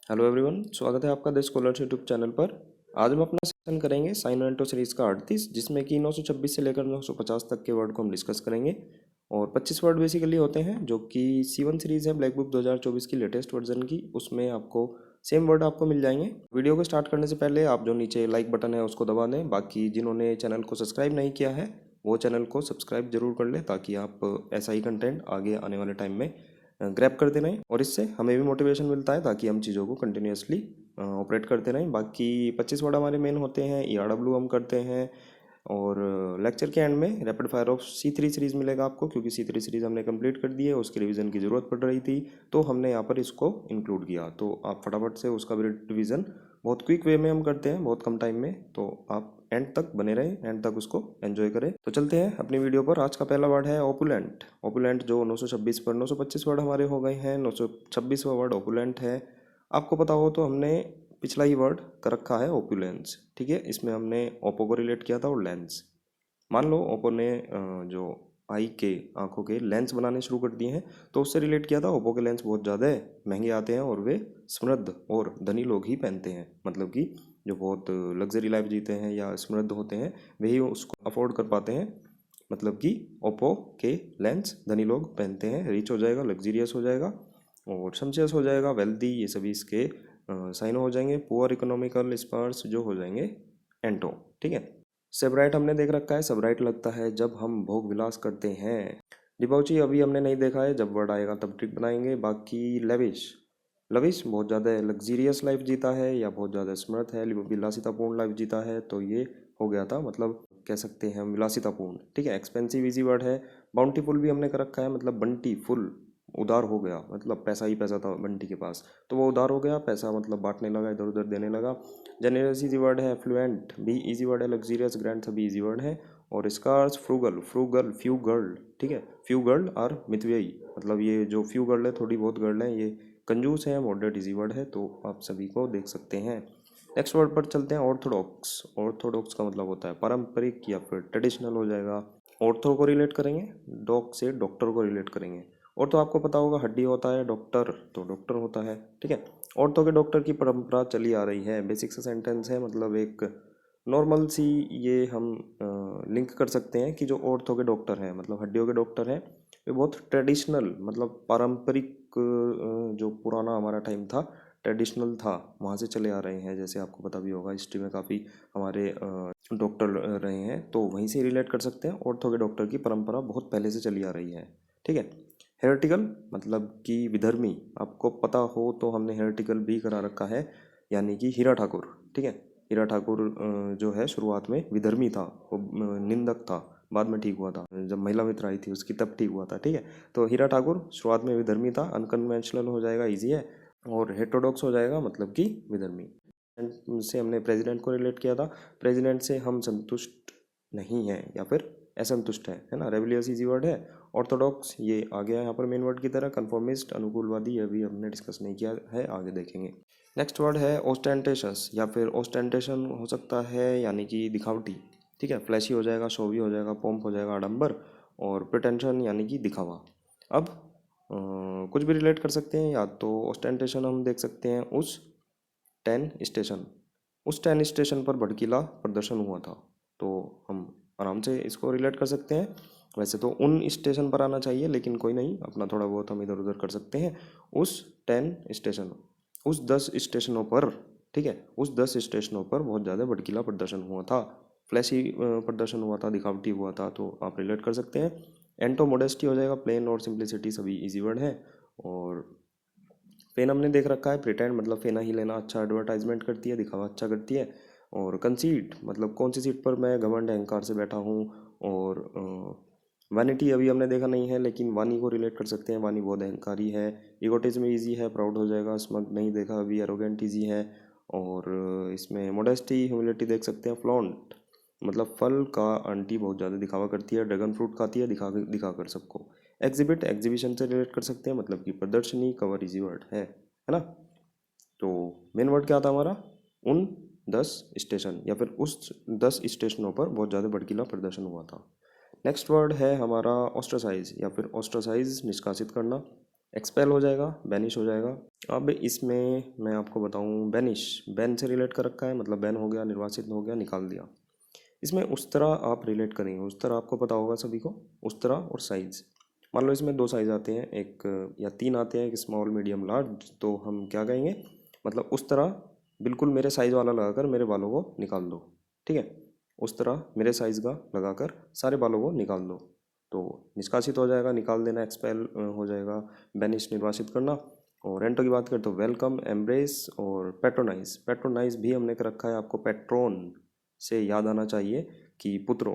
Hello everyone, स्वागत है आपका द स्कॉलर्स यूट्यूब चैनल पर। आज हम अपना सेशन करेंगे साइन एंटो सीरीज का 38, जिसमें कि 926 से लेकर 950 तक के वर्ड को हम डिस्कस करेंगे। और 25 वर्ड बेसिकली होते हैं, जो कि C1 सीरीज़ है ब्लैक बुक 2024 की लेटेस्ट वर्जन की। उसमें आपको सेम वर्ड आपको मिल जाएंगे। वीडियो को स्टार्ट करने से पहले आप जो नीचे लाइक बटन है उसको दबा दें। बाकी जिन्होंने चैनल को सब्सक्राइब नहीं किया है वो चैनल को सब्सक्राइब जरूर कर लें, ताकि आप ऐसा ही कंटेंट आगे आने वाले टाइम में ग्रैब करते रहें। और इससे हमें भी मोटिवेशन मिलता है, ताकि हम चीज़ों को कंटिन्यूसली ऑपरेट करते रहें। बाकी 25 वर्ड हमारे मेन होते हैं, ERW हम करते हैं। और लेक्चर के एंड में rapid fire of C3 series मिलेगा आपको, क्योंकि C3 सीरीज़ हमने कंप्लीट कर दी है, उसकी रिवीजन की ज़रूरत पड़ रही थी, तो हमने यहाँ पर इसको इंक्लूड किया। तो आप फटाफट से उसका भी रिवीजन बहुत क्विक वे में हम करते हैं, बहुत कम टाइम में। तो आप एंड तक बने रहें, एंड तक उसको एंजॉय करें। तो चलते हैं अपनी वीडियो पर। आज का पहला वर्ड है ओपुलेंट। ओपुलेंट जो 926 पर 925 वर्ड हमारे हो गए हैं, 926वां वर्ड ओपुलेंट है। आपको पता हो तो हमने पिछला ही वर्ड कर रखा है ओपुलेंस, ठीक है। इसमें हमने ओप्पो को रिलेट किया था और लेंस। मान लो ओप्पो ने जो आई के आंखों के लेंस बनाने शुरू कर दिए हैं, तो उससे रिलेट किया था। ओप्पो के लेंस बहुत ज़्यादा महंगे आते हैं और वे समृद्ध और धनी लोग ही पहनते हैं। मतलब कि जो बहुत लग्जरी लाइफ जीते हैं या समृद्ध होते हैं, वही उसको अफोर्ड कर पाते हैं। मतलब कि ओप्पो के लेंस धनी लोग पहनते हैं। रिच हो जाएगा, लग्जरियस हो जाएगा और समचियस हो जाएगा, वेल्दी, ये सभी इसके साइन हो जाएंगे। पुअर, इकोनॉमिकल, स्पार्स जो हो जाएंगे एंटो, ठीक है। सेब्राइट हमने देख रखा है। सेब्राइट लगता है जब हम भोग विलास करते हैं। डिबाउची अभी हमने नहीं देखा है, जब वर्ड आएगा तब ट्रिक बनाएंगे। बाकी लेविश, लविश बहुत ज़्यादा लग्जीरियस लाइफ जीता है या बहुत ज़्यादा समर्थ है, विलासितापूर्ण लाइफ जीता है, तो ये हो गया था, मतलब कह सकते हैं हम विलासितापूर्ण, ठीक है। एक्सपेंसिव इजी वर्ड है। बाउंटीफुल भी हमने कर रखा है, मतलब बंटी फुल, उदार हो गया, मतलब पैसा ही पैसा था बंटी के पास, तो वो उदार हो गया, पैसा मतलब बांटने लगा, इधर उधर देने लगा। जेनरस इजी वर्ड है। फ्लुएंट भी इजी वर्ड है। लग्जीरियस, ग्रैंड सभी इजी वर्ड है। और scarce, frugal, frugal, few girl, ठीक है। फ्यू गर्ल आर मितव्ययी, मतलब ये जो फ्यू गर्ल है, थोड़ी बहुत गर्ल है, ये कंजूस है। मॉडरेट इजी वर्ड है, तो आप सभी को देख सकते हैं। नेक्स्ट वर्ड पर चलते हैं, ऑर्थोडॉक्स। ऑर्थोडॉक्स का मतलब होता है पारंपरिक या फिर ट्रेडिशनल हो जाएगा। ऑर्थो को रिलेट करेंगे, डॉग से डॉक्टर को रिलेट करेंगे। और तो आपको पता होगा हड्डी होता है, डॉक्टर तो डॉक्टर होता है, ठीक है। ऑर्थो के डॉक्टर की परंपरा चली आ रही है। बेसिक सा सेंटेंस है, मतलब एक नॉर्मल सी, ये हम लिंक कर सकते हैं कि जो ऑर्थो के डॉक्टर हैं, मतलब हड्डियों के डॉक्टर हैं, वे बहुत ट्रेडिशनल, मतलब पारंपरिक, जो पुराना हमारा टाइम था, ट्रेडिशनल था, वहाँ से चले आ रहे हैं। जैसे आपको पता भी होगा, हिस्ट्री में काफ़ी हमारे डॉक्टर रहे हैं, तो वहीं से रिलेट कर सकते हैं। ऑर्थो के डॉक्टर की परंपरा बहुत पहले से चली आ रही है, ठीक है। हेरेटिकल मतलब कि विधर्मी। आपको पता हो तो हमने हेरेटिकल भी करा रखा है, यानी कि हीरा ठाकुर, ठीक है। हीरा ठाकुर जो है शुरुआत में विधर्मी था, वो निंदक था, बाद में ठीक हुआ था, जब महिला मित्र आई थी उसकी तब ठीक हुआ था, ठीक है। तो हीरा ठाकुर शुरुआत में विधर्मी था। अनकन्वेंशनल हो जाएगा, इजी है। और हेटेरोडॉक्स हो जाएगा, मतलब कि विधर्मी। से हमने प्रेसिडेंट को रिलेट किया था। प्रेसिडेंट से हम संतुष्ट नहीं हैं या फिर असंतुष्ट है ना। रेबिलियस इजी वर्ड है। ऑर्थोडॉक्स ये आ गया यहाँ पर मेन वर्ड की तरह। कन्फॉर्मिस्ट, अनुकूलवादी, ये भी हमने डिस्कस नहीं किया है, आगे देखेंगे। नेक्स्ट वर्ड है ओस्टेंटेशस या फिर ओस्टेंटेशन हो सकता है, यानी कि दिखावटी, ठीक है। फ्लैशी हो जाएगा, शोवी हो जाएगा, पोम्प हो जाएगा, आडंबर। और प्रिटेंशन यानी कि दिखावा। अब कुछ भी रिलेट कर सकते हैं, या तो ओस्टेंटेशन हम देख सकते हैं उस 10 स्टेशन पर भड़कीला प्रदर्शन हुआ था, तो हम आराम से इसको रिलेट कर सकते हैं। वैसे तो उन स्टेशन पर आना चाहिए, लेकिन कोई नहीं, अपना थोड़ा बहुत हम इधर उधर कर सकते हैं। उस 10 स्टेशन, उस 10 स्टेशनों पर, ठीक है, उस 10 स्टेशनों पर बहुत ज़्यादा भड़कीला प्रदर्शन हुआ था, फ्लैशी प्रदर्शन हुआ था, दिखावटी हुआ था, तो आप रिलेट कर सकते हैं। एंटो मोडेस्टी हो जाएगा। प्लेन और सिंप्लिसिटी सभी इजी वर्ड हैं। और फेन हमने देख रखा है। प्रिटेंड मतलब फेना ही लेना, अच्छा एडवर्टाइजमेंट करती है, दिखावा अच्छा करती है। और कंसीट मतलब कौन सी सीट पर मैं घमंड अहंकार से बैठा हूँ। और वैनिटी अभी हमने देखा नहीं है, लेकिन वानी को रिलेट कर सकते हैं, वानी बहुत अहंकारी है। इगोटिज्म ईजी है, प्राउड हो जाएगा। स्मग नहीं देखा अभी, एरोगेंट ईजी है। और इसमें मोडेस्टी, ह्यूमिलिटी देख सकते हैं। फ्लॉन्ट मतलब फल का आंटी बहुत ज़्यादा दिखावा करती है, ड्रैगन फ्रूट खाती है, दिखा कर सबको। एग्जिबिट एग्जीबिशन से रिलेट कर सकते हैं, मतलब कि प्रदर्शनी। कवर इजी वर्ड है ना। तो मेन वर्ड क्या था हमारा, उन 10 स्टेशन या फिर उस 10 स्टेशनों पर बहुत ज़्यादा भड़कीला प्रदर्शन हुआ था। नेक्स्ट वर्ड है हमारा ऑस्ट्रासाइज या फिर ऑस्ट्रासाइज, निष्कासित करना। एक्सपेल हो जाएगा, बैनिश हो जाएगा। अब इसमें मैं आपको बताऊं, बैनिश, बैन से रिलेट कर रखा है, मतलब बैन हो गया, निर्वासित हो गया, निकाल दिया। इसमें उस तरह आप रिलेट करेंगे, उस तरह आपको पता होगा सभी को, उस तरह और साइज़। मान लो इसमें दो साइज़ आते हैं, एक या तीन आते हैं, एक स्मॉल मीडियम लार्ज, तो हम क्या कहेंगे, मतलब उस तरह बिल्कुल मेरे साइज़ वाला लगाकर मेरे बालों को निकाल दो, ठीक है। उस तरह मेरे साइज़ का लगाकर सारे बालों को निकाल दो, तो निष्कासित हो जाएगा, निकाल देना, एक्सपेल हो जाएगा, बैनिश निर्वासित करना। और एंटो की बात करें तो वेलकम, एम्ब्रेस और पेट्रोनाइज। पेट्रोनाइज भी हमने कर रखा है, आपको पेट्रोन से याद आना चाहिए कि पुत्रों,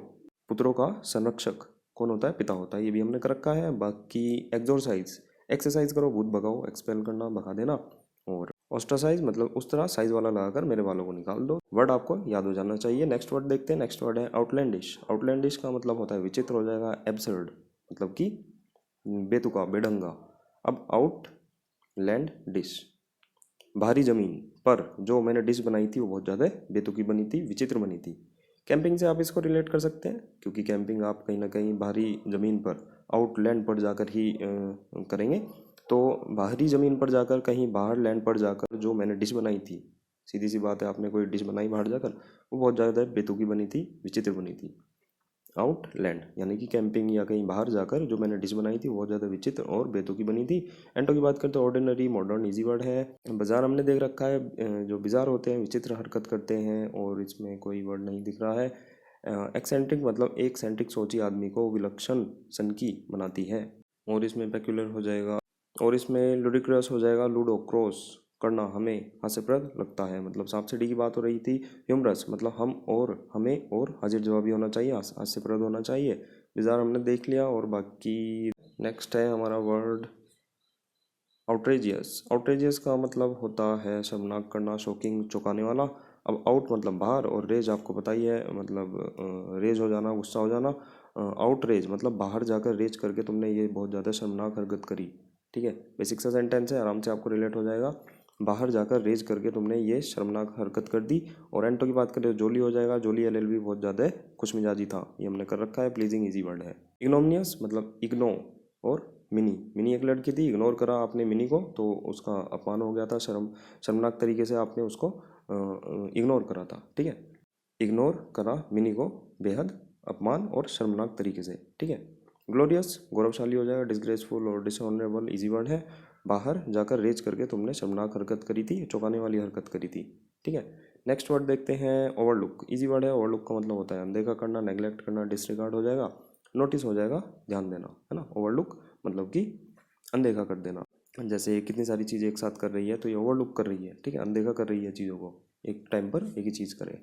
पुत्रों का संरक्षक कौन होता है, पिता होता है, ये भी हमने कर रखा है। बाकी एक्सोरसाइज, एक्सरसाइज करो, भूत भगाओ, एक्सपेल करना, भगा देना। और ऑस्ट्रासाइज मतलब उस तरह साइज वाला लगाकर मेरे बालों को निकाल दो। वर्ड आपको याद हो जाना चाहिए। नेक्स्ट वर्ड देखते हैं, नेक्स्ट वर्ड है आउटलैंडिश। आउटलैंडिश का मतलब होता है विचित्र हो जाएगा, एब्सर्ड मतलब कि बेतुका, बेढंगा। अब आउट लैंड डिश, भारी ज़मीन पर जो मैंने डिश बनाई थी वो बहुत ज़्यादा बेतुकी बनी थी, विचित्र बनी थी। कैंपिंग से आप इसको रिलेट कर सकते हैं, क्योंकि कैंपिंग आप कहीं ना कहीं भारी ज़मीन पर, आउटलैंड पर जाकर ही करेंगे। तो बाहरी ज़मीन पर जाकर, कहीं बाहर लैंड पर जाकर जो मैंने डिश बनाई थी, सीधी सी बात है, आपने कोई डिश बनाई बाहर जाकर, वो बहुत ज़्यादा बेतुकी बनी थी, विचित्र बनी थी। आउटलैंड यानी कि कैंपिंग या कहीं बाहर जाकर जो मैंने डिश बनाई थी वो बहुत ज़्यादा विचित्र और बेतुकी बनी थी। एंटो की बात करें तो ऑर्डिनरी, मॉडर्न, इजी वर्ड है। बाजार हमने देख रखा है, जो बिजार होते हैं, विचित्र हरकत करते हैं, और इसमें कोई वर्ड नहीं दिख रहा है। एक्सेंट्रिक मतलब एक सेंट्रिक सोची आदमी को विलक्षण, सनकी बनाती है। और इसमें पेक्युलर हो जाएगा, और इसमें लुडिक्रस हो जाएगा, लूडो क्रॉस करना हमें हास्यप्रद लगता है, मतलब सांप सीढ़ी की बात हो रही थी। ह्यूमरस मतलब हम और, हमें और हाजिर जवाबी होना चाहिए, हास्यप्रद होना चाहिए। बिजार हमने देख लिया। और बाकी नेक्स्ट है हमारा वर्ड आउटरेजियस। आउटरेजियस का मतलब होता है शर्मनाक करना, शॉकिंग, चौंकाने वाला। अब आउट मतलब बाहर, और रेज आपको पता ही है, मतलब रेज हो जाना, गुस्सा हो जाना। आउटरेज मतलब बाहर जाकर रेज करके तुमने ये बहुत ज़्यादा शर्मनाक हरकत करी, ठीक है। बेसिक सा सेंटेंस है, आराम से आपको रिलेट हो जाएगा। बाहर जाकर रेज करके तुमने ये शर्मनाक हरकत कर दी। और एंटो की बात करें तो जोली हो जाएगा, जोली एलएलबी बहुत ज़्यादा खुशमिजाजी था, ये हमने कर रखा है। प्लीजिंग इजी वर्ड है। इग्नोमिनियस मतलब इग्नो और मिनी, मिनी एक लड़की थी, इग्नोर करा आपने मिनी को तो उसका अपमान हो गया था, शर्मनाक तरीके से आपने उसको इग्नोर करा था, ठीक है। इग्नोर करा मिनी को बेहद अपमान और शर्मनाक तरीके से, ठीक है। ग्लोरियस गौरवशाली हो जाएगा, डिसग्रेसफुल और डिसऑनरेबल इजी वर्ड है। बाहर जाकर रेज करके तुमने शर्मनाक हरकत करी थी, चौंकाने वाली हरकत करी थी, ठीक है। नेक्स्ट वर्ड देखते हैं ओवरलुक। इजी वर्ड है, ओवरलुक का मतलब होता है अनदेखा करना, नेग्लेक्ट करना, डिसरिगार्ड हो जाएगा। नोटिस हो जाएगा, ध्यान देना, है ना। ओवरलुक मतलब कि अनदेखा कर देना। जैसे कितनी सारी चीज़ें एक साथ कर रही है तो ये ओवरलुक कर रही है, ठीक है, अनदेखा कर रही है चीज़ों को, एक टाइम पर एक ही चीज़ करे।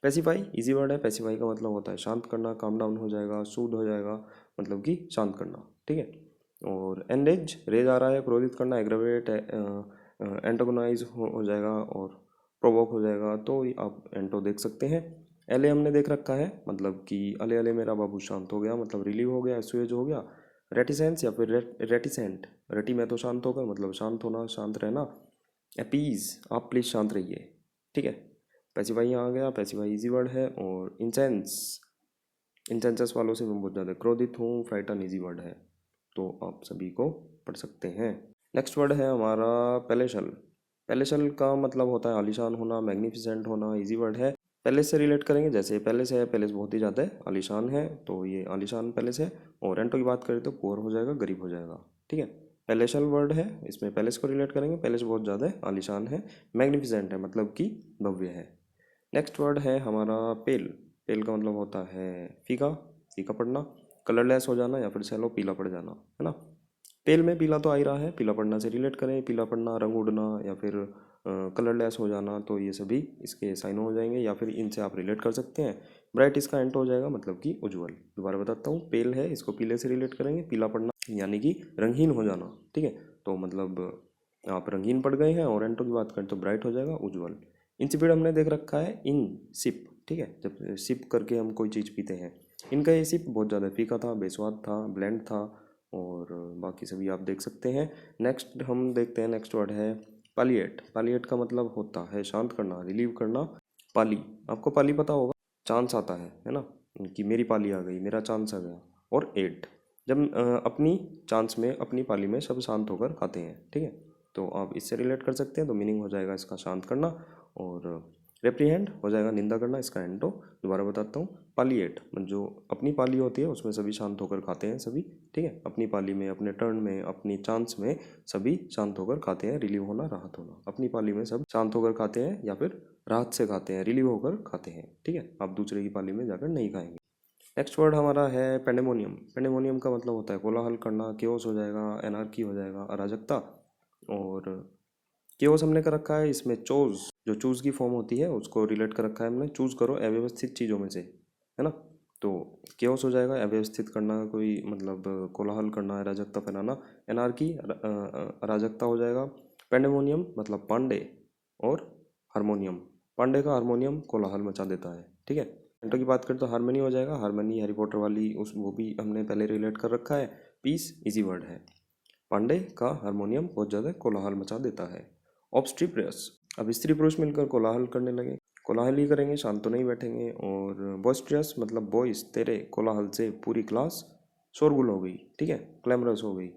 पैसिफाई इजी वर्ड है, पैसिफाई का मतलब होता है शांत करना, काम डाउन हो जाएगा, सूद हो जाएगा, मतलब कि शांत करना, ठीक है। और एनरेज, रेज आ रहा है, क्रोधित करना, एग्रावेट, एंटागोनाइज हो जाएगा, और प्रोवोक हो जाएगा, तो आप एंटो देख सकते हैं। एले हमने देख रखा है, मतलब कि अले अले मेरा बाबू शांत हो गया, मतलब रिलीव हो गया, एसुएज हो गया। रेटिसेंस या फिर रेटिसेंट, रेटी में तो शांत होगा, मतलब शांत होना, शांत रहना। अपीज आप प्लीज़ शांत रहिए, ठीक है। पैसिफाई यहाँ आ गया, पैसिफाई इजी वर्ड है। और इंसेंस, इंसेंसस वालों से मैं बहुत ज़्यादा क्रोधित हूँ, फ्राइटन इजी वर्ड है, तो आप सभी को पढ़ सकते हैं। नेक्स्ट वर्ड है हमारा पैलेशल। पैलेशल का मतलब होता है आलीशान होना, मैग्निफिसेंट होना, इजी वर्ड है। पैलेस से रिलेट करेंगे, जैसे पैलेस है, पैलेस बहुत ही ज़्यादा आलीशान है, तो ये आलीशान पैलेस है। और रेंटो की बात करें तो पुअर हो जाएगा, गरीब हो जाएगा, ठीक है। पैलेशल वर्ड है, इसमें पैलेस को रिलेट करेंगे, पैलेस बहुत ज़्यादा आलीशान है। मैग्निफिसेंट है मतलब कि भव्य है। नेक्स्ट वर्ड है हमारा पेल। पेल का मतलब होता है फीका, फीका पड़ना, कलरलेस हो जाना, या फिर सैलो, पीला पड़ जाना, है ना। पेल में पीला तो आ ही रहा है, पीला पड़ना से रिलेट करें, पीला पड़ना, रंग उड़ना, या फिर कलरलेस हो जाना, तो ये सभी इसके साइन हो जाएंगे, या फिर इनसे आप रिलेट कर सकते हैं। ब्राइट इसका एंट हो जाएगा, मतलब कि उज्जवल। दोबारा बताता हूँ, पेल है, इसको पीले से रिलेट करेंगे, पीला पड़ना यानी कि रंगीन हो जाना, ठीक है। तो मतलब आप रंगीन पड़ गए हैं। और एंटो की बात करें तो ब्राइट हो जाएगा, उज्जवल। इंसिपिड हमने देख रखा है, इन सिप, ठीक है, जब सिप करके हम कोई चीज़ पीते हैं। इनका ये सिप बहुत ज़्यादा फीका था, बेस्वाद था, ब्लेंड था, और बाकी सभी आप देख सकते हैं। नेक्स्ट हम देखते हैं, नेक्स्ट वर्ड है पालिएट। पालिएट का मतलब होता है शांत करना, रिलीव करना। पाली, आपको पाली पता होगा, चांस आता है ना, कि मेरी पाली आ गई, मेरा चांस आ गया। और एट, जब अपनी चांस में, अपनी पाली में सब शांत होकर खाते हैं, ठीक है। तो आप इससे रिलेट कर सकते हैं। तो मीनिंग हो जाएगा इसका शांत करना, और रेप्रीहेंड हो जाएगा निंदा करना, इसका एंटो। दोबारा बताता हूँ, पालिएट जो अपनी पाली होती है उसमें सभी शांत होकर खाते हैं सभी, ठीक है। अपनी पाली में, अपने टर्न में, अपनी चांस में सभी शांत होकर खाते हैं। रिलीव होना, राहत होना। अपनी पाली में सब शांत होकर खाते हैं या फिर राहत से खाते हैं, रिलीव होकर खाते हैं, ठीक है। आप दूसरे की पाली में जाकर नहीं खाएंगे। नेक्स्ट वर्ड हमारा है पेंडेमोनियम। पेंडेमोनियम का मतलब होता है कोलाहल करना, केओस हो जाएगा, एनार्की हो जाएगा, अराजकता। और केओस हमने कर रखा है इसमें चोज, जो चूज की फॉर्म होती है उसको रिलेट कर रखा है हमने। चूज करो अव्यवस्थित चीज़ों में से, है ना। तो केओस हो जाएगा अव्यवस्थित करना, कोई मतलब कोलाहल करना, अराजकता फैलाना। एनार्की अराजकता हो जाएगा। पेंडेमोनियम मतलब पांडे, और हारमोनियम, पांडे का हारमोनियम कोलाहल मचा देता है, ठीक है। एंटो की बात करें तो हारमनी हो जाएगा। हारमनी हैरी पॉटर वाली, उस वो भी हमने पहले रिलेट कर रखा है। पीस इजी वर्ड है। पांडे का हारमोनियम बहुत ज़्यादा कोलाहल मचा देता है। ऑब्स्ट्रीपरस, अब स्त्री पुरुष मिलकर कोलाहल करने लगे, कोलाहल ही करेंगे, शांत तो नहीं बैठेंगे। और बॉइस्ट्रियस मतलब बॉयस, तेरे कोलाहल से पूरी क्लास शोरगुल हो गई, ठीक है, क्लैमरस हो गई।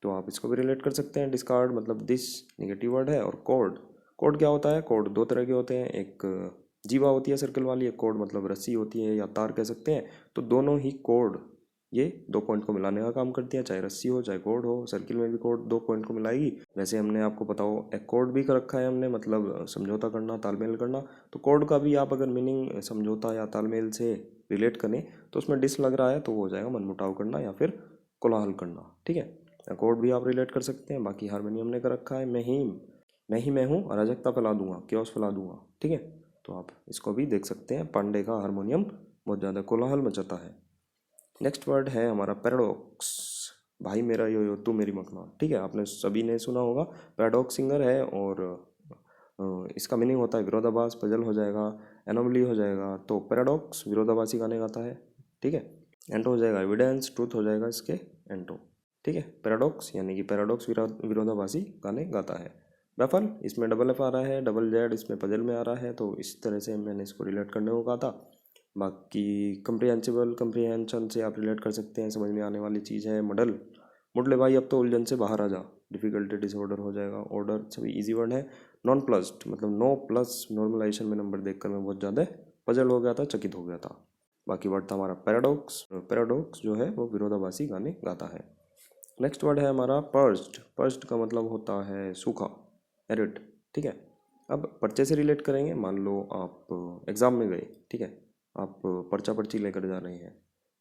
तो आप इसको भी रिलेट कर सकते हैं। डिस्कार्ड मतलब दिस निगेटिव वर्ड है। और कॉर्ड, कॉर्ड क्या होता है? कॉर्ड दो तरह के होते हैं, एक जीवा होती है सर्कल वाली, एक कॉर्ड मतलब रस्सी होती है या तार कह सकते हैं। तो दोनों ही कॉर्ड ये दो पॉइंट को मिलाने का काम करती है, चाहे रस्सी हो चाहे कॉर्ड हो। सर्किल में भी कॉर्ड दो पॉइंट को मिलाएगी। वैसे हमने आपको पता हो एक कॉर्ड भी कर रखा है हमने, मतलब समझौता करना, तालमेल करना। तो कॉर्ड का भी आप अगर मीनिंग समझौता या तालमेल से रिलेट करें तो उसमें डिस लग रहा है तो वो हो जाएगा मनमुटाव करना या फिर कोलाहल करना, ठीक है। अकॉर्ड भी आप रिलेट कर सकते हैं। बाकी हारमोनियम ने कर रखा है मैं ही मैं हूँ, अराजकता फैला दूंगा, क्योस फैला दूंगा, ठीक है। तो आप इसको भी देख सकते हैं। पांडे का हारमोनियम बहुत ज़्यादा कोलाहल मचाता है। नेक्स्ट वर्ड है हमारा पैराडॉक्स। भाई मेरा यो यो तू मेरी मखना, ठीक है, आपने सभी ने सुना होगा। पैराडॉक्स सिंगर है, और इसका मीनिंग होता है विरोधाभास, पजल हो जाएगा, एनोमली हो जाएगा। तो पैराडॉक्स विरोधाभासी गाने गाता है, ठीक है। एंटो हो जाएगा एविडेंस, ट्रूथ हो जाएगा इसके एंटो, ठीक है। पैराडॉक्स यानी कि पैराडॉक्स विरोधाभासी गाने गाता है। बैफल, इसमें डबल एफ आ रहा है, डबल जेड इसमें पजल में आ रहा है। तो इस तरह से मैंने इसको रिलेट करने को कहा था। बाकी कंप्रिहेंसिबल, कंप्रिहेंशन से आप रिलेट कर सकते हैं, समझ में आने वाली चीज़ है। मॉडल, मुडले भाई अब तो उलझन से बाहर आ जा, डिफिकल्टी डिसऑर्डर हो जाएगा। ऑर्डर सभी इजी वर्ड है। नॉन प्लस्ड मतलब नो प्लस नॉर्मलाइजेशन में नंबर देखकर मैं बहुत ज़्यादा पजल हो गया था, चकित हो गया था। बाकी वर्ड था हमारा पैराडॉक्स। पैराडॉक्स जो है वो विरोधाभासी गाने गाता है। नेक्स्ट वर्ड है हमारा पर्स्ट। पर्स्ट का मतलब होता है सूखा, एरिड, ठीक है। अब पर्चे से रिलेट करेंगे। मान लो आप एग्ज़ाम में गए, ठीक है, आप पर्चा पर्ची लेकर जा रहे हैं।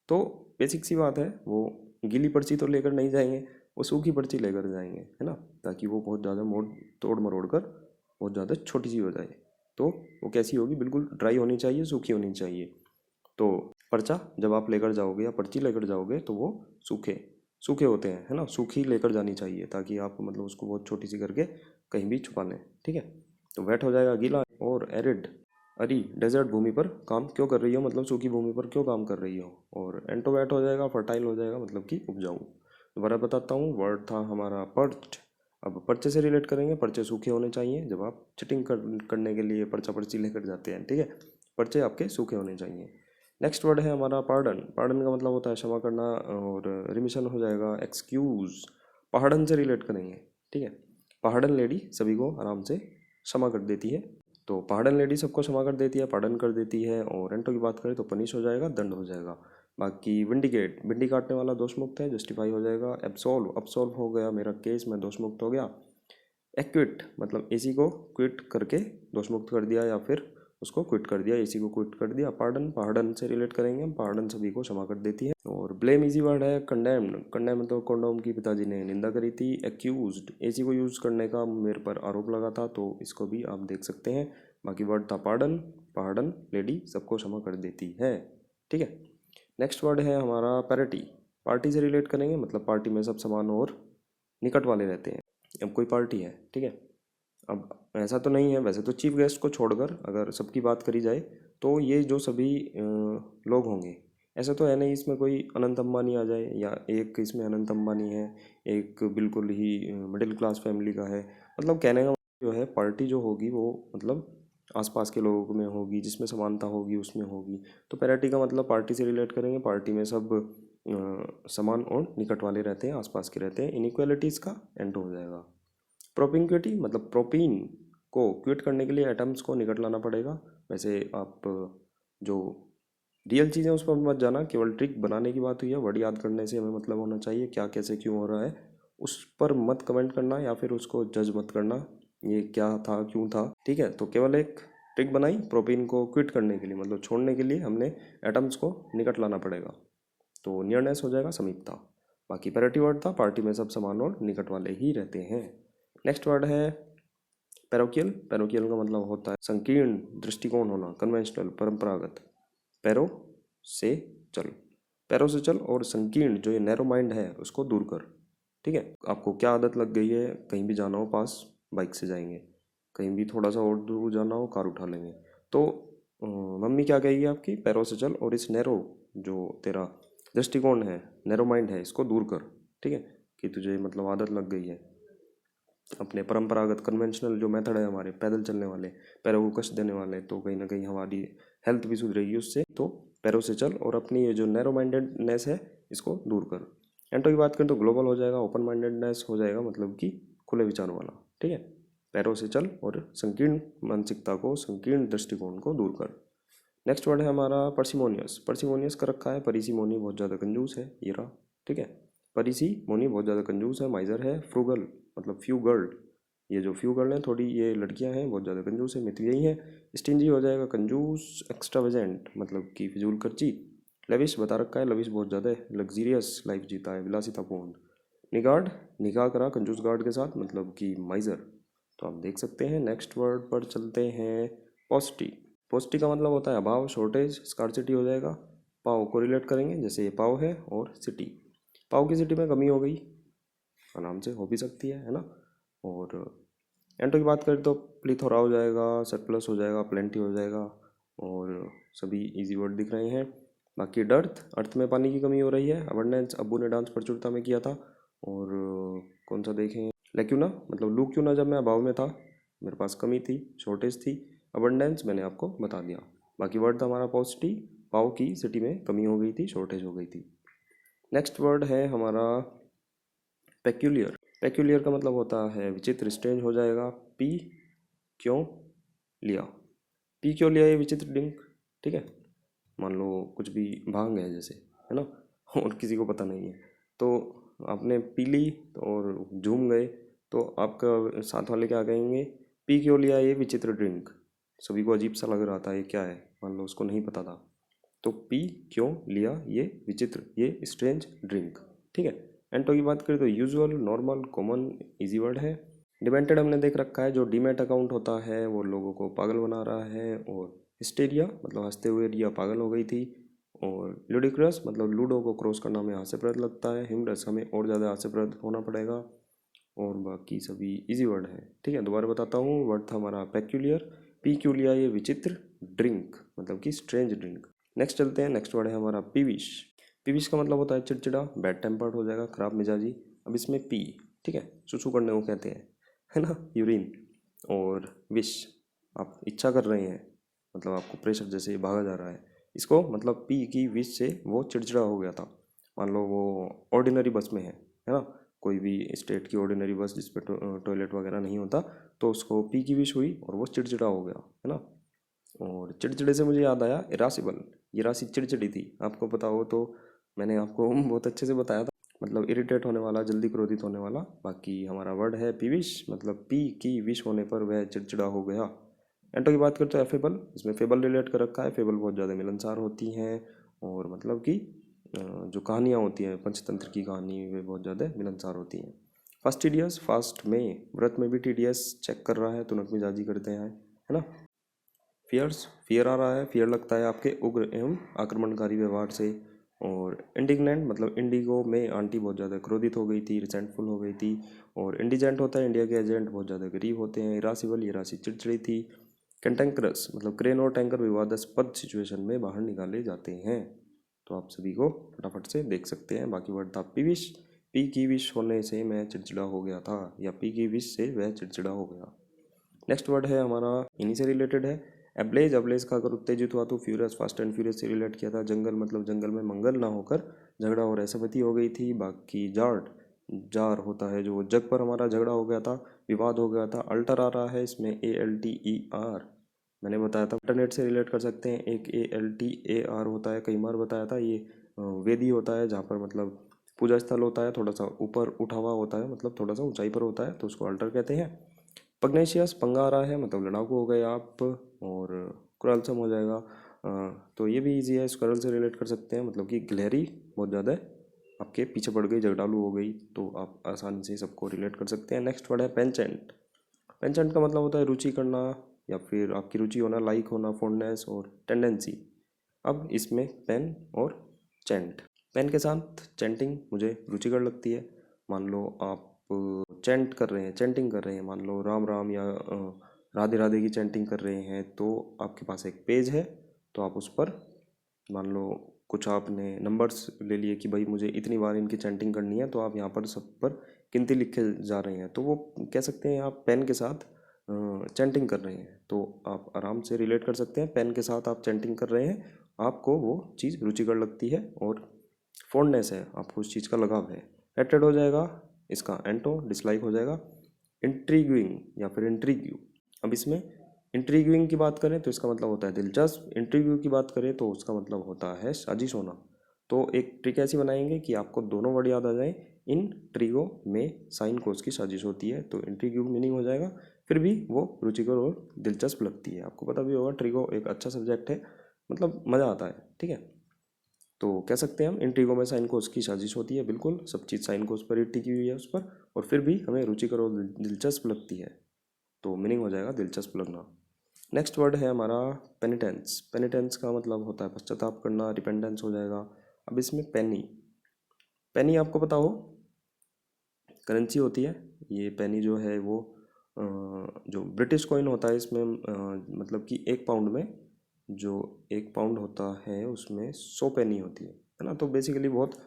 तो बेसिक सी बात है, वो गीली पर्ची तो लेकर नहीं जाएंगे, वो सूखी पर्ची लेकर जाएंगे, है ना, ताकि वो बहुत ज़्यादा मोड़ तोड़ मरोड़ कर बहुत ज़्यादा छोटी सी हो जाए। तो वो कैसी होगी? बिल्कुल ड्राई होनी चाहिए, सूखी होनी चाहिए। तो पर्चा जब आप लेकर जाओगे या पर्ची लेकर जाओगे तो वो सूखे सूखे होते हैं, है ना, सूखी लेकर जानी चाहिए, ताकि आप मतलब उसको बहुत छोटी सी करके कहीं भी छुपा लें, ठीक है। तो वेट हो जाएगा गीला। और एरिड, अरी डेजर्ट भूमि पर काम क्यों कर रही हो, मतलब सूखी भूमि पर क्यों काम कर रही हो। और एंटोवेट हो जाएगा, फर्टाइल हो जाएगा, मतलब कि उपजाऊ। दोबारा बताता हूँ, वर्ड था हमारा पर्च। अब पर्चे से रिलेट करेंगे। पर्चे सूखे होने चाहिए, जब आप चिटिंग करने के लिए पर्चा पर्ची लेकर जाते हैं, ठीक है, पर्चे आपके सूखे होने चाहिए। नेक्स्ट वर्ड है हमारा पार्डन। पार्डन का मतलब होता है क्षमा करना, और रिमिशन हो जाएगा एक्सक्यूज़। पहाड़न से रिलेट करेंगे, ठीक है। पहाड़न लेडी सभी को आराम से क्षमा कर देती है। तो पहाड़न लेडी सबको क्षमा कर देती है, पार्डन कर देती है। और एंटो की बात करें तो पनिश हो जाएगा, दंड हो जाएगा। बाकी विंडिकेट, बिंडी काटने वाला दोष मुक्त है, जस्टिफाई हो जाएगा। एब्सॉल्व, अब्सॉल्व हो गया मेरा केस, मैं दोष मुक्त हो गया। एक्विट मतलब एसी को क्विट करके दोष मुक्त कर दिया, या फिर उसको क्विट कर दिया, एसी को क्विट कर दिया। पार्डन, पार्डन से रिलेट करेंगे हम। पार्डन सभी को क्षमा कर देती है। और ब्लेम इजी वर्ड है। कंडेम्ड, कंडेम मतलब कॉन्डोम की पिताजी ने निंदा करी थी। एक्यूज्ड, एसी को यूज करने का मेरे पर आरोप लगा था, तो इसको भी आप देख सकते हैं। बाकी वर्ड था पार्डन। पार्डन लेडी सबको क्षमा कर देती है, ठीक है। नेक्स्ट वर्ड है हमारा पैरिटी। पार्टी से रिलेट करेंगे, मतलब पार्टी में सब समान और निकट वाले रहते हैं। अब कोई पार्टी है, ठीक है, अब ऐसा तो नहीं है, वैसे तो चीफ गेस्ट को छोड़कर अगर सबकी बात करी जाए तो ये जो सभी लोग होंगे, ऐसा तो है नहीं इसमें कोई अनंत अंबानी आ जाए, या एक इसमें अनंत अंबानी है, एक बिल्कुल ही मिडिल क्लास फैमिली का है। मतलब कहने का मतलब जो है, पार्टी जो होगी वो मतलब आसपास के लोगों में होगी, जिसमें समानता होगी उसमें होगी। तो पैरिटी का मतलब पार्टी से रिलेट करेंगे, पार्टी में सब समान और निकट वाले रहते हैं, आसपास के रहते हैं। इनइक्वालिटीज़ का एंटो हो जाएगा। प्रोपिंक्विटी मतलब प्रोपीन को क्विट करने के लिए एटम्स को निकट लाना पड़ेगा। वैसे आप जो रियल चीज़ें उस पर मत जाना, केवल ट्रिक बनाने की बात हुई है। वर्ड याद करने से हमें मतलब होना चाहिए क्या कैसे क्यों हो रहा है, उस पर मत कमेंट करना या फिर उसको जज मत करना ये क्या था क्यों था, ठीक है। तो केवल एक ट्रिक बनाई प्रोपीन को क्विट करने के लिए, मतलब छोड़ने के लिए हमें एटम्स को निकट लाना पड़ेगा। तो नियरनेस हो जाएगा समीपता। बाकी पैरिटी वर्ड था, पार्टी में सब समान और निकट वाले ही रहते हैं। नेक्स्ट वर्ड है पैरोकियल। पैरोकियल का मतलब होता है संकीर्ण दृष्टिकोण होना, कन्वेंशनल परंपरागत। पैरो से चल, पैरों से चल, और संकीर्ण जो ये नैरो माइंड है उसको दूर कर, ठीक है। आपको क्या आदत लग गई है, कहीं भी जाना हो पास बाइक से जाएंगे, कहीं भी थोड़ा सा और दूर जाना हो कार उठा लेंगे। तो मम्मी क्या कहेगी आपकी, पैरों से चल और इस नैरो जो तेरा दृष्टिकोण है, नैरो माइंड है, इसको दूर कर, ठीक है। कि तुझे मतलब आदत लग गई है अपने परंपरागत कन्वेंशनल जो मेथड है हमारे, पैदल चलने वाले, पैरों को कष्ट देने वाले, तो कहीं ना कहीं हमारी हेल्थ भी सुधरेगी उससे। तो पैरों से चल और अपनी ये जो नैरो माइंडेडनेस है इसको दूर कर। एंटो की बात करें तो ग्लोबल हो जाएगा, ओपन माइंडेडनेस हो जाएगा, मतलब कि खुले विचारों वाला, ठीक है। पैरों से चल और संकीर्ण मानसिकता को, संकीर्ण दृष्टिकोण को दूर कर। नेक्स्ट वर्ड है हमारा परसिमोनियस। परसिमोनियस का रखा है परिसीमोनी, बहुत ज़्यादा कंजूस है ये रहा, ठीक है। परिसीमोनी बहुत ज़्यादा कंजूस है। माइजर है फ्रूगल, मतलब फ्यू गर्ल, ये जो फ्यू गर्ल हैं थोड़ी ये लड़कियां हैं बहुत ज़्यादा कंजूस है, मित्र यही है। स्टिंजी हो जाएगा कंजूस, एक्स्ट्रावेजेंट मतलब कि फिजूल खर्ची। लविश बता रखा है, लविश बहुत ज़्यादा है, लग्जीरियस लाइफ जीता है, विलासितापूर्ण। निगार्ड, निगाह करा कंजूस गार्ड के साथ, मतलब कि माइजर। तो आप देख सकते हैं। नेक्स्ट वर्ड पर चलते हैं पॉस्टी। पॉस्टी का मतलब होता है अभाव, शॉर्टेज, स्कार्सिटी हो जाएगा। पाव को रिलेट करेंगे, जैसे ये पाव है और सिटी, पाव की सिटी में कमी हो गई, आराम से हो भी सकती है ना। और एंटो की बात करें तो प्लीथोरा हो जाएगा, सरप्लस हो जाएगा, प्लेंटी हो जाएगा, और सभी इजी वर्ड दिख रहे हैं। बाकी डर्थ, अर्थ में पानी की कमी हो रही है। अबंडेंस, अब्बू ने डांस प्रचुरता में किया था। और कौन सा देखें, लेक्यूना मतलब लूक्यूना, जब मैं अभाव में था मेरे पास कमी थी, शॉर्टेज थी। अबंडेंस मैंने आपको बता दिया। बाकी वर्ड था हमारा पॉसिटी, पाव की सिटी में कमी हो गई थी, शॉर्टेज हो गई थी। नेक्स्ट वर्ड है हमारा पेक्यूलियर। पेक्यूलियर का मतलब होता है विचित्र, स्ट्रेंज हो जाएगा। पी क्यों लिया, पी क्यों लिया ये विचित्र ड्रिंक, ठीक है। मान लो कुछ भी भांग है जैसे, है ना, और किसी को पता नहीं है, तो आपने पी ली और झूम गए, तो आपका साथ वाले क्या कहेंगे, पी क्यों लिया ये विचित्र ड्रिंक। सभी को अजीब सा लग रहा था ये क्या है, मान लो उसको नहीं पता था। तो पी क्यों लिया ये विचित्र, ये स्ट्रेंज ड्रिंक, ठीक है। एंटो की बात करें तो usual, normal, common, easy word है। डिमेंटेड हमने देख रखा है, जो डीमेट अकाउंट होता है वो लोगों को पागल बना रहा है। और हिस्टेरिया मतलब हंसते हुए रिया पागल हो गई थी। और लुडिक्रस मतलब लूडो को क्रॉस करना हमें हास्यप्रद लगता है। हिमरस हमें और ज़्यादा हास्यप्रद होना पड़ेगा। और बाकी सभी इजी वर्ड हैं, ठीक है। दोबारा बताता हूँ, वर्ड था हमारा पेक्यूलियर, पी क्यू लिया ये विचित्र, ड्रिंक मतलब कि स्ट्रेंज ड्रिंक। नेक्स्ट चलते हैं, नेक्स्ट वर्ड है हमारा पीविश। पीविश का मतलब होता है चिड़चिड़ा, बैड टेम्पर्ड हो जाएगा, खराब मिजाजी। अब इसमें पी, ठीक है, सुसु करने को कहते हैं, है ना, यूरिन। और विश, आप इच्छा कर रहे हैं, मतलब आपको प्रेशर जैसे भागा जा रहा है, इसको मतलब पी की विश से वो चिड़चिड़ा हो गया था। मान लो वो ऑर्डिनरी बस में है ना, कोई भी स्टेट की ऑर्डिनरी बस जिस पे टॉयलेट वगैरह नहीं होता, तो उसको पी की विश हुई और वो चिड़चिड़ा हो गया, है ना। और चिड़चिड़े से मुझे याद आया इरासिबल, ये राशि चिड़चिड़ी थी, आपको पता हो तो मैंने आपको बहुत अच्छे से बताया था, मतलब इरिटेट होने वाला, जल्दी क्रोधित होने वाला। बाकी हमारा वर्ड है पीविश, मतलब पी की विश होने पर वह चिड़चिड़ा हो गया। एंटो की बात करते हैं एफेबल, इसमें फेबल रिलेट कर रखा है। फेबल बहुत ज़्यादा मिलनसार होती हैं, और मतलब कि जो कहानियाँ होती हैं पंचतंत्र की कहानी, वे बहुत ज़्यादा मिलनसार होती हैं। फास्टिडियस, फास्ट में, व्रत में भी टीडियस, चेक कर रहा है, तुनक मिजाजी करते हैं, है ना। फियर्स, फियर आ रहा है, फियर लगता है आपके उग्र एवं आक्रमणकारी व्यवहार से। और इंडिग्नेंट मतलब इंडिगो में आंटी बहुत ज़्यादा क्रोधित हो गई थी, रिसेंटफुल हो गई थी। और इंडिजेंट होता है इंडिया के एजेंट बहुत ज़्यादा गरीब होते हैं। इरासिबल, ये राशि चिड़चिड़ी थी। कैंटेंक्रस मतलब क्रेन और टैंकर विवादास्पद सिचुएशन में बाहर निकाले जाते हैं। तो आप सभी को फटाफट से देख सकते हैं। बाकी वर्ड था पीविश, पी की विश होने से मैं चिड़चिड़ा हो गया था, या पी की विश से वह चिड़चिड़ा हो गया। नेक्स्ट वर्ड है हमारा इन्हीं से रिलेटेड है, एब्लेज। एब्लेज का अगर उत्तेजित हुआ तो फ्यूरियस, फास्ट एंड फ्यूरियस से रिलेट किया था। जंगल मतलब जंगल में मंगल ना होकर झगड़ा और असहमति हो गई थी। बाकी जार्ड, जार होता है जो जग पर हमारा झगड़ा हो गया था, विवाद हो गया था। अल्टर आ रहा है इसमें ALTER, मैंने बताया था इंटरनेट से रिलेट कर सकते हैं। एक ALTAR होता है, कई बार बताया था। ये वेदी होता है जहाँ पर मतलब पूजा स्थल होता है, थोड़ा सा ऊपर उठा हुआ होता है, मतलब थोड़ा सा ऊंचाई पर होता है, तो उसको अल्टर कहते हैं। पग्नेशियस, पंगा आ रहा है मतलब लड़ाकू हो गए आप। और क्रालसम हो जाएगा। तो ये भी इजी है, स्क्वारल से रिलेट कर सकते हैं, मतलब कि गिलहरी बहुत ज़्यादा आपके पीछे पड़ गई, झगड़ालू हो गई, तो आप आसानी से सबको रिलेट कर सकते हैं। नेक्स्ट वर्ड है पेंचेंट। पेंचेंट का मतलब होता है रुचि करना, या फिर आपकी रुचि होना, लाइक होना, फॉन्डनेस और टेंडेंसी। अब इसमें पेन और चेंट, पेन के साथ चेंटिंग मुझे रुचिकर लगती है। मान लो आप चेंट कर रहे हैं, चेंटिंग कर रहे हैं, मान लो राम राम या राधे राधे की चेंटिंग कर रहे हैं, तो आपके पास एक पेज है, तो आप उस पर मान लो कुछ आपने नंबर्स ले लिए कि भाई मुझे इतनी बार इनकी चेंटिंग करनी है, तो आप यहाँ पर सब पर गिनती लिखे जा रहे हैं, तो वो कह सकते हैं आप पेन के साथ चेंटिंग कर रहे हैं। तो आप आराम से रिलेट कर सकते हैं, पेन के साथ आप चेंटिंग कर रहे हैं, आपको वो चीज़ रुचिकर लगती है और फॉन्डनेस है, आपको उस चीज़ का लगाव है। हेटेड हो जाएगा, इसका एंटो, डिसलाइक हो जाएगा। इंट्रीग्यूइंग या फिर इंट्रीग्यू। अब इसमें इंट्रीग्यूइंग की बात करें तो इसका मतलब होता है दिलचस्प। इंट्रीग्यू की बात करें तो उसका मतलब होता है साजिश होना। तो एक ट्रिक ऐसी बनाएंगे कि आपको दोनों वर्ड याद आ जाए। इन ट्रिगो में साइन कोस की साजिश होती है, तो इंट्रीग्यू मीनिंग हो जाएगा। फिर भी वो रुचिकर और दिलचस्प लगती है। आपको पता भी होगा ट्रिगो एक अच्छा सब्जेक्ट है, मतलब मज़ा आता है, ठीक है। तो कह सकते हैं हम इंट्रीगो में साइन कोस की साजिश होती है, बिल्कुल सब चीज़ साइन कोस पर ही टिकी हुई है उस पर, और फिर भी हमें रुचिकर और दिलचस्प लगती है, तो मीनिंग हो जाएगा दिलचस्प लगना। नेक्स्ट वर्ड है हमारा पेनिटेंस। पेनिटेंस का मतलब होता है पश्चाताप करना, रिपेंडेंस हो जाएगा। अब इसमें पेनी, पेनी आपको पता हो करेंसी होती है। ये पेनी जो है वो जो ब्रिटिश कॉइन होता है इसमें मतलब कि 1 पाउंड में, जो 1 पाउंड होता है उसमें 100 पेनी होती है ना। तो बेसिकली बहुत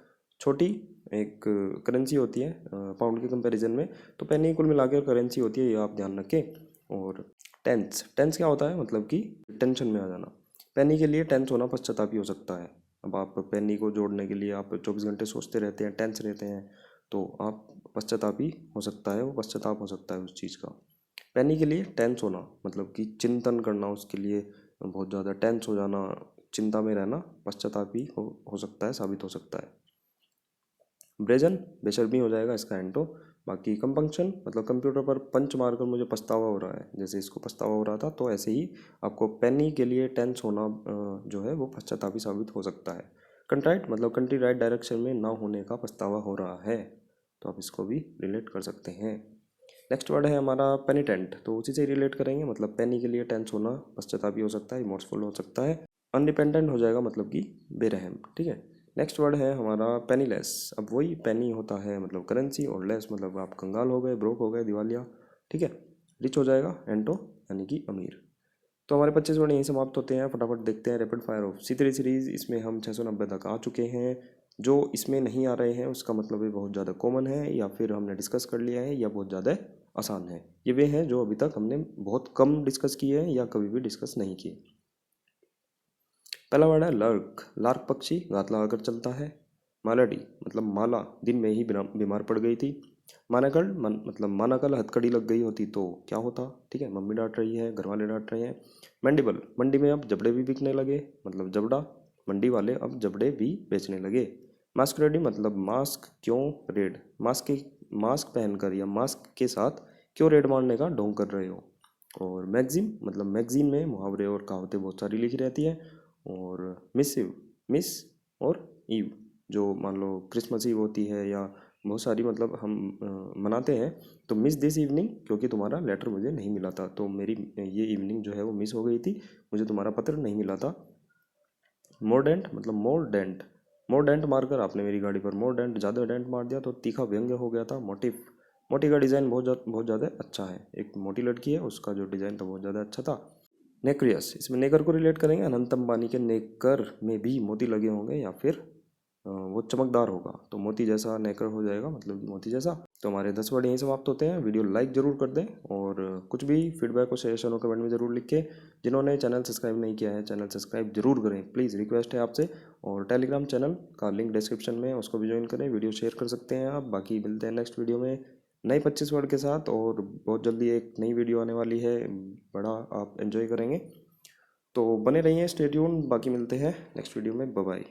छोटी एक करेंसी होती है पाउंड के कंपैरिजन में। तो पेनी कुल मिलाकर करेंसी होती है, ये आप ध्यान रखें। और टेंस, टेंस क्या होता है, मतलब कि टेंशन में आ जाना। पेनी के लिए टेंस होना पश्चातापी हो सकता है। अब आप पेनी को जोड़ने के लिए आप 24 घंटे सोचते रहते हैं, टेंस रहते हैं, तो आप पश्चातापी हो सकता है, वो पश्चाताप हो सकता है उस चीज़ का। पेनी के लिए टेंस होना मतलब कि चिंतन करना, उसके लिए बहुत ज़्यादा टेंस हो जाना, चिंता में रहना, पश्चातापी हो सकता है, साबित हो सकता है। ब्रेजन, बेशर्मी हो जाएगा इसका एंटो। बाकी कंपंक्शन मतलब कंप्यूटर पर पंच मारकर मुझे पछतावा हो रहा है, जैसे इसको पछतावा हो रहा था, तो ऐसे ही आपको पेनी के लिए टेंस होना जो है वो पश्चातापी साबित हो सकता है। कंट्राइट मतलब कंट्री राइट डायरेक्शन में ना होने का पछतावा हो रहा है, तो आप इसको भी रिलेट कर सकते हैं। नेक्स्ट वर्ड है हमारा पेनिटेंट, तो उसी से रिलेट करेंगे। मतलब पेनी के लिए टेंस होना पश्चातापी हो सकता है, रिमोर्सफुल हो सकता है। अनडिपेंडेंट हो जाएगा मतलब कि बेरहम, ठीक है। नेक्स्ट वर्ड है हमारा पेनीलेस। अब वही पेनी होता है मतलब करेंसी, और लेस मतलब आप कंगाल हो गए, ब्रोक हो गए, दिवालिया, ठीक है। रिच हो जाएगा एंटो, यानी कि अमीर। तो हमारे 25 वर्ड यहीं समाप्त होते हैं। फटाफट देखते हैं rapid fire of C3 series. इसमें हम 690 तक आ चुके हैं। जो इसमें नहीं आ रहे हैं उसका मतलब ये बहुत ज़्यादा कॉमन है, या फिर हमने डिस्कस कर लिया है, या बहुत ज़्यादा आसान है। ये वे हैं जो अभी तक हमने बहुत कम डिस्कस किए हैं या कभी भी डिस्कस नहीं किए। पहला वर्ड है लर्क। लार्क पक्षी घात लगाकर चलता है। मालाडी मतलब माला दिन में ही बीमार पड़ गई थी। मानाकल मतलब मानाकल हथकड़ी लग गई होती तो क्या होता, ठीक है। मम्मी डांट रही है, घर वाले डांट रहे हैं। मैंडिबल, मंडी में अब जबड़े भी बिकने लगे, मतलब जबड़ा, मंडी वाले अब जबड़े भी बेचने लगे। मास्क रेडी मतलब मास्क क्यों रेड, मास्क पहनकर या मास्क के साथ क्यों रेड मारने का ढोंग कर रहे हो। और मैगजीन मतलब मैगजीन में मुहावरे और कहावतें बहुत सारी लिखी रहती है। और मिसिव, मिस और ईव, जो मान लो क्रिसमस ईव होती है, या बहुत सारी मतलब हम मनाते हैं, तो मिस दिस इवनिंग क्योंकि तुम्हारा लेटर मुझे नहीं मिला था, तो मेरी ये इवनिंग जो है वो मिस हो गई थी, मुझे तुम्हारा पत्र नहीं मिला था। मोरडेंट मतलब मोर डेंट मारकर आपने मेरी गाड़ी पर मोर डेंट, ज़्यादा डेंट मार दिया तो तीखा व्यंग्य हो गया था। मोटिफ, मोटी का डिज़ाइन बहुत ज़्यादा अच्छा है। एक मोटी लड़की है, उसका जो डिज़ाइन था बहुत ज़्यादा अच्छा था। नेक्रियस, इसमें नेकर को रिलेट करेंगे। अनंत अंबानी के नेकर में भी मोती लगे होंगे, या फिर वो चमकदार होगा, तो मोती जैसा नेकर हो जाएगा, मतलब कि मोती जैसा। तो हमारे 10 वर्ड यहीं समाप्त होते हैं। वीडियो लाइक ज़रूर कर दें और कुछ भी फीडबैक और सजेशन हो कमेंट में ज़रूर लिखें। जिन्होंने चैनल सब्सक्राइब नहीं किया है चैनल सब्सक्राइब जरूर करें, प्लीज़ रिक्वेस्ट है आपसे। और टेलीग्राम चैनल का लिंक डिस्क्रिप्शन में, उसको भी ज्वाइन करें। वीडियो शेयर कर सकते हैं आप। बाकी मिलते हैं नेक्स्ट वीडियो में नए 25 वर्ड के साथ, और बहुत जल्दी एक नई वीडियो आने वाली है, बड़ा आप एंजॉय करेंगे। तो बने रहिए, स्टे ट्यून। बाकी मिलते हैं नेक्स्ट वीडियो में। Bye bye.